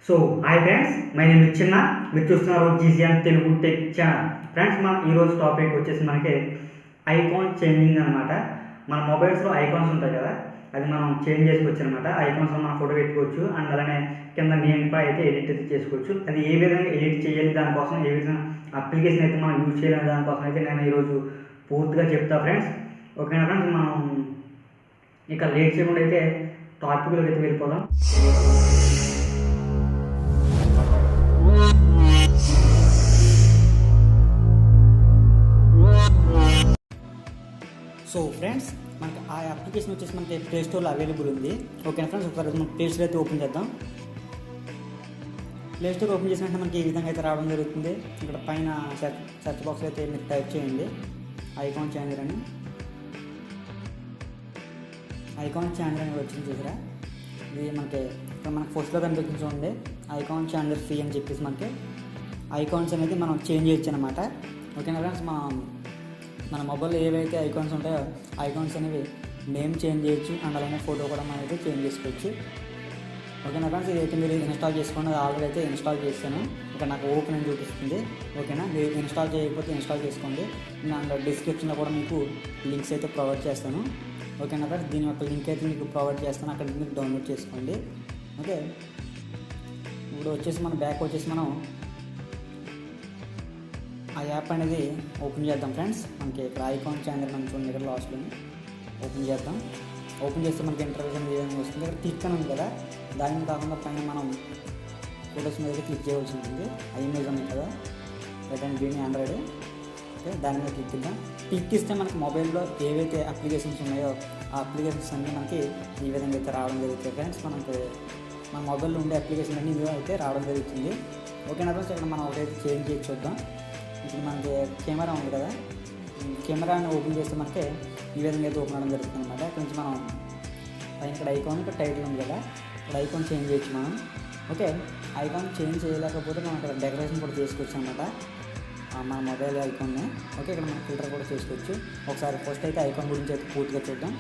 So hi friends, my name చిన్న. మీరు చూస్తున్నారు జీజీఎన్ తెలుగు టెక్ ఛానల్. ఫ్రెండ్స్, మన ఈరోజు టాపిక్ వచ్చేసి మనకి ఐకాన్ చేంజింగ్ అనమాట. మన మొబైల్స్లో ఐకాన్స్ ఉంటాయి కదా, అది మనం చేంజ్ చేసుకోవచ్చు అనమాట. ఐకాన్స్లో మనం ఫోటో పెట్టుకోవచ్చు అండ్ అలానే కింద నేమ్ కూడా అయితే ఎడిట్ అయితే చేసుకోవచ్చు. అది ఏ విధంగా ఎడిట్ చేయాలి, దానికోసం ఏ విధంగా అప్లికేషన్ అయితే మనం యూజ్ చేయాలి దానికోసం అయితే నేను ఈరోజు పూర్తిగా చెప్తా ఫ్రెండ్స్. ఓకేనా ఫ్రెండ్స్, మనం ఇక లేట్ చేయకుండా అయితే టాపిక్లోకి అయితే వెళ్ళిపోదాం. సో ఫ్రెండ్స్, మనకి ఆ అప్లికేషన్ వచ్చేసి మనకి ప్లే స్టోర్లో అవైలబుల్ ఉంది. ఓకేనా ఫ్రెండ్స్, ఒకసారి మనం ప్లే స్టోర్ అయితే ఓపెన్ చేద్దాం. ప్లే స్టోర్ ఓపెన్ చేసినట్టు మనకి ఈ విధంగా అయితే రావడం జరుగుతుంది. ఇక్కడ పైన సెర్చ్ బాక్స్ అయితే మీరు టైప్ చేయండి ఐకాన్ చేంజర్ అని. ఐకాన్ చేంజర్ అని వచ్చింది చూసారా, ఇది మనకి ఇక్కడ మనకు ఫస్ట్లో కనిపిస్తుంది చూడండి, ఐకాన్ చేంజర్ ఫ్రీ అని చెప్పేసి మనకి ఐకాన్స్ అనేది మనం చేంజ్ చేయొచ్చు అనమాట. ఓకేనా ఫ్రెండ్స్, మన మొబైల్లో ఏవైతే ఐకాన్స్ ఉంటాయో ఐకాన్స్ అనేవి నేమ్ చేంజ్ చేయొచ్చు అండ్ అలానే ఫోటో కూడా మనం అయితే చేంజ్ చేసుకోవచ్చు. ఓకేనా ఫ్రెండ్స్, ఇదైతే మీరు ఇన్స్టాల్ చేసుకోండి. ఆల్రెడీ అయితే ఇన్స్టాల్ చేస్తాను, ఇక్కడ నాకు ఓపెన్ అని చూపిస్తుంది. ఓకేనా, మీరు ఇన్స్టాల్ చేయకపోతే ఇన్స్టాల్ చేసుకోండి. నేను డిస్క్రిప్షన్లో కూడా మీకు లింక్స్ అయితే ప్రొవైడ్ చేస్తాను. ఓకేనా ఫ్రెండ్స్, దీని యొక్క లింక్ అయితే మీకు ప్రొవైడ్ చేస్తాను, అక్కడ మీరు డౌన్లోడ్ చేసుకోండి. ఓకే, ఇప్పుడు వచ్చేసి మన బ్యాక్ వచ్చేసి మనం ఆ యాప్ అనేది ఓపెన్ చేద్దాం ఫ్రెండ్స్. మనకి ఇక్కడ ఐకాన్ చేంజర్ మనం చూడండి, ఇక్కడ లాస్ట్లో ఓపెన్ చేద్దాం. ఓపెన్ చేస్తే మనకి ఇంటర్వ్యూస్ అనేది ఏదైనా వస్తుంది. ఇక్కడ క్లిక్ అని ఉంది కదా, దాని కాకుండా పైన మనం ఫోటోస్ మీద క్లిక్ చేయవలసి ఉంటుంది. ఆ ఇమేజ్ ఉన్నాయి కదా, red and green Android. Okay, దాని మీద క్లిక్ ఇద్దాం. క్లిక్ ఇస్తే మనకి మొబైల్లో ఏవైతే అప్లికేషన్స్ ఉన్నాయో ఆ అప్లికేషన్స్ అన్నీ మనకి ఈ విధంగా అయితే రావడం జరుగుతుంది ఫ్రెండ్స్. మన మొబైల్లో ఉండే అప్లికేషన్ అన్నీ ఇందులో అయితే రావడం జరుగుతుంది. ఓకేనా ఫ్రెండ్స్, ఇక్కడ మనం ఒకటైతే చేంజ్ చేసి చూద్దాం. ఇప్పుడు మనకి కెమెరా ఉంది కదా, కెమెరాని ఓపెన్ చేస్తే మనకి ఈ విధంగా అయితే ఓపెన్ అవడం జరుగుతుంది అనమాట. ఇక్కడ నుంచి మనం పైన ఇక్కడ ఐకాన్, ఇక్కడ టైటిల్ ఉంది కదా, ఇక్కడ ఐకాన్ చేంజ్ చేయొచ్చు మనం. ఓకే, ఐకాన్ చేంజ్ చేయలేకపోతే మనం ఇక్కడ డెకరేషన్ కూడా చేసుకోవచ్చు అనమాట మన మొబైల్ ఐకాన్ని. ఓకే, ఇక్కడ మనం ఫిల్టర్ కూడా చేసుకోవచ్చు. ఒకసారి ఫస్ట్ అయితే ఐకాన్ గురించి అయితే పూర్తిగా చూద్దాం.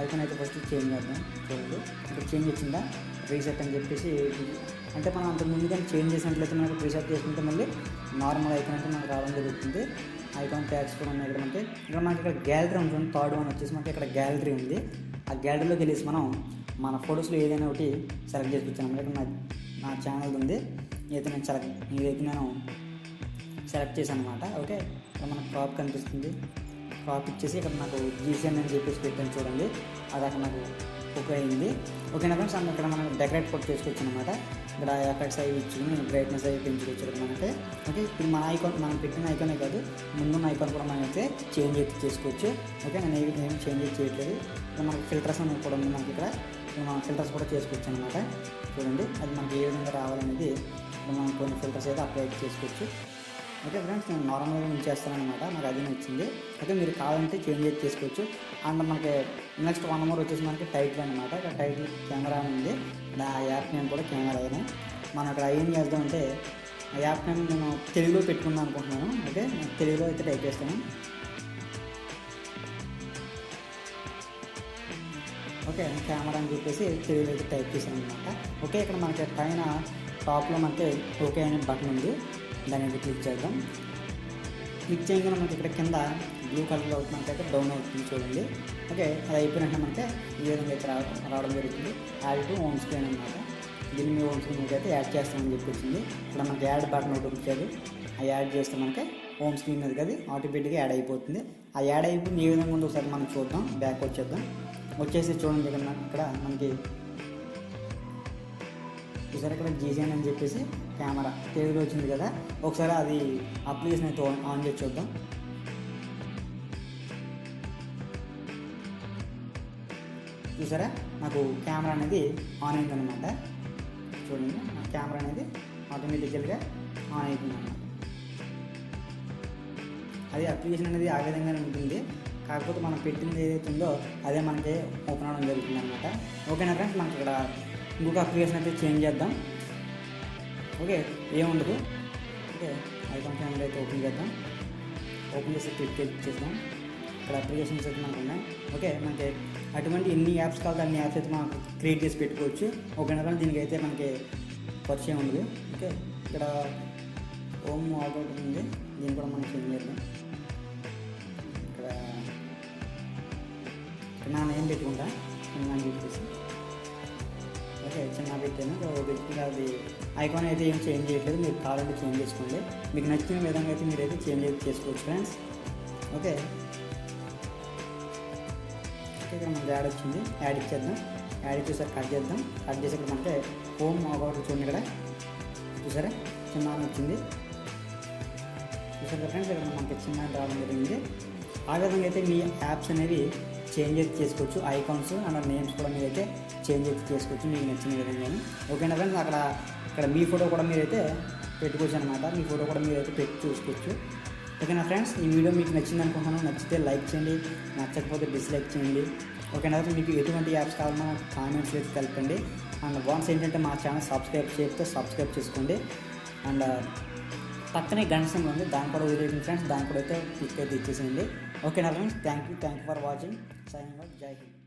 ఐకాన్ అయితే ఫస్ట్ చేంజ్ చేద్దాం. చూడండి, ఇక్కడ చేంజ్ వచ్చిందా, రీసెట్ అని చెప్పేసి. అంటే మనం అంత ముందుగా చేంజ్ చేసినట్లయితే మనకు రీసెట్ చేసుకుంటే మళ్ళీ నార్మల్ ఐకాన్ అయితే మనకు రావడం జరుగుతుంది. ఐకాన్ ట్యాగ్స్ కూడా ఉన్నాయి ఇక్కడ మనకి. మనకి ఇక్కడ గ్యాలరీ ఉంటుంది, థర్డ్ వన్ వచ్చేసి మనకి ఇక్కడ గ్యాలరీ ఉంది. ఆ గ్యాలరీలోకి వెళ్ళేసి మనం మన ఫొటోస్లో ఏదైనా ఒకటి సెలెక్ట్ చేసుకొచ్చాను అనమాట. ఇక్కడ నా ఛానల్ ఉంది, ఇదైతే నేను సెలెక్ట్ చేశాను అనమాట. ఓకే, ఇక్కడ మనకు క్రాప్ కనిపిస్తుంది. క్రాప్ ఇచ్చేసి ఇక్కడ నాకు జీసీఎన్ అని చెప్పేసి పెట్టాను చూడండి, అది అక్కడ నాకు ఓకే అయింది. ఓకేనా ఫ్రెండ్స్, ఇక్కడ మనం డెకరేట్ కూడా చేసుకోవచ్చు అనమాట. ఇక్కడ ఎఫెక్ట్స్ అవి ఇచ్చుకుని బ్రైట్నెస్ అవి పెంచుకోవచ్చు ఇక్కడ మనకి. ఓకే, ఇది మన ఐకాన్, మనం పెట్టిన ఐకానే కాదు, ముందున్న ఐకాన్ కూడా మనం అయితే చేంజ్ అయితే చేసుకోవచ్చు. ఓకే, నేను ఏం చేంజ్ చేయట్లేదు. ఇక్కడ మనకి ఫిల్టర్స్ అనేది కూడా ఉంది మనకి. ఇక్కడ మనం ఫిల్టర్స్ కూడా చేసుకోవచ్చు అనమాట. చూడండి, అది మనకి ఏ విధంగా రావాలనేది ఇక్కడ మనం కొన్ని ఫిల్టర్స్ అయితే అప్లై చేసుకోవచ్చు. ఓకే ఫ్రెండ్స్, నేను నార్మల్గా నేను చేస్తాను అనమాట, నాకు అది నచ్చింది. ఓకే, మీరు కావాలంటే చేంజ్ అయితే చేసుకోవచ్చు. అండ్ మనకి నెక్స్ట్ వన్ మోర్ వచ్చేసి మనకి టైటిల్ అనమాట. ఇక్కడ టైటిల్ కెమెరా ఉంది, ఆ యాప్ నేమ్ కూడా కెమెరా అయినా. మనం అక్కడ ఏం చేద్దామంటే ఆ యాప్ నేమ్ నేను తెలుగులో పెట్టుకుందాం అనుకుంటున్నాను. ఓకే, తెలుగులో అయితే టైప్ చేస్తాను. ఓకే, కెమెరా అని చెప్పేసి తెలుగులో అయితే టైప్ చేశాను అనమాట. ఓకే, ఇక్కడ మనకి పైన టాప్లో మనకి ఓకే అనే బటన్ ఉంది, దాని మీద క్లిక్ చేద్దాం. క్లిక్ చేయగానే మనకి ఇక్కడ కింద బ్లూ కలర్లో మనకైతే డౌన్ అవుతుంది చూడండి. ఓకే, అది అయిపోయినట్టు మనకి ఈ విధంగా అయితే రావడం జరుగుతుంది. యాడ్ టు హోమ్ స్క్రీన్ అనమాట. దీన్ని మీ హోమ్ స్క్రీన్ అయితే యాడ్ చేస్తామని చెప్పేసింది. ఇక్కడ మనకి యాడ్ బటన్ ఒకటి వచ్చేది, ఆ యాడ్ చేస్తే మనకి హోమ్ స్క్రీన్ మీద కదా ఆటోమేటిక్గా యాడ్ అయిపోతుంది. ఆ యాడ్ అయిపోయింది ఏ విధంగా ఉందో ఒకసారి మనం చూద్దాం. బ్యాక్ వచ్చేద్దాం. వచ్చేసి చూడండి, ఇక్కడ మనకి ఒకసారి ఇక్కడ జీజీఎన్ అని చెప్పేసి కెమెరా తెలుగులో వచ్చింది కదా. ఒకసారి అది అప్లికేషన్ అయితే ఆన్ చేసి చూద్దాం. చూసారా, నాకు కెమెరా అనేది ఆన్ అయిందనమాట. చూడండి, నా కెమెరా అనేది ఆటోమేటికల్గా ఆన్ అవుతుంది అన్నమాట. అది అప్లికేషన్ అనేది ఆ విధంగానే ఉంటుంది, కాకపోతే మనం పెట్టింది ఏదైతే ఉందో అదే మనకి ఓపెన్ అవ్వడం జరుగుతుంది అనమాట. ఓకేనా ఫ్రెండ్స్, మనకి ఇక్కడ ఇంకొక అప్లికేషన్ అయితే చేంజ్ చేద్దాం. ఓకే, ఏముండదు. ఓకే, ఐకాన్ కెమెరా అయితే ఓపెన్ చేద్దాం. ఓపెన్ చేసి క్లిక్ చేద్దాం. ఇక్కడ అప్లికేషన్స్ అయితే మనకు ఉన్నాయి. ఓకే, మనకి అటువంటి ఎన్ని యాప్స్ కావాలి అన్ని యాప్స్ అయితే మనం క్రియేట్ చేసి పెట్టుకోవచ్చు. ఓకేనా ఫ్రెండ్స్, దీనికి అయితే మనకి పరిచయం ఉంది. ఓకే, ఇక్కడ హోమ్ లాగౌట్ ఉంది, దీన్ని కూడా మనం చేంజ్ చేద్దాం. ఇక్కడ నా నేమ్ పెట్టుకుంటా, చిన్న చెప్పేసి. ఓకే, చిన్న పెట్టాను. బేసిక్గా అది ఐకాన్ అయితే ఏం చేంజ్ చేయట్లేదు, మీరు కావాలంటే చేంజ్ చేసుకోండి. మీకు నచ్చిన విధంగా అయితే మీరైతే చేంజ్ అయితే చేసుకోవచ్చు ఫ్రెండ్స్. ఓకే, ఇక్కడ మనకి యాడ్ వచ్చింది, యాడ్ ఇచ్చేద్దాం. యాడ్ ఇచ్చేసారి కట్ చేద్దాం. కట్ చేసి ఇక్కడ మనకి హోమ్ లాగౌట్ చూడండి, ఇక్కడ చూసారా చిన్న వచ్చింది. చూసారు ఫ్రెండ్స్, ఇక్కడ మనకి చిన్న రావడం జరిగింది. ఆ విధంగా అయితే మీ యాప్స్ అనేవి చేంజ్ అయితే చేసుకోవచ్చు. ఐకాన్స్ అండ్ నేమ్స్ కూడా మీరైతే చేంజ్ అయితే చేసుకోవచ్చు మీకు నచ్చిన విధంగా. ఓకేనా ఫ్రెండ్స్, ఇక్కడ మీ ఫోటో కూడా మీరైతే పెట్టుకోవచ్చు అనమాట. మీ ఫోటో కూడా మీరైతే పెట్టి చూసుకోవచ్చు. ఓకేనా ఫ్రెండ్స్, ఈ వీడియో మీకు నచ్చింది అనుకుంటున్నాను. నచ్చితే లైక్ చేయండి, నచ్చకపోతే డిస్లైక్ చేయండి. ఓకేనా, మీకు ఎటువంటి యాప్స్ కావాలన్నా కామెంట్స్ అయితే తెలపండి. అండ్ వన్స్ ఏంటంటే మా ఛానల్ సబ్స్క్రైబ్ చేస్తే సబ్స్క్రైబ్ చేసుకోండి. అండ్ పక్కనే గంట సింబల్ ఉంది, దాన్ని కూడా వదిలేయండి ఫ్రెండ్స్, దాన్ని కూడా అయితే క్లిక్ అయితే ఇచ్చేసేయండి. ఓకేనా friends, thank you for watching. Signing out. జై హింద్.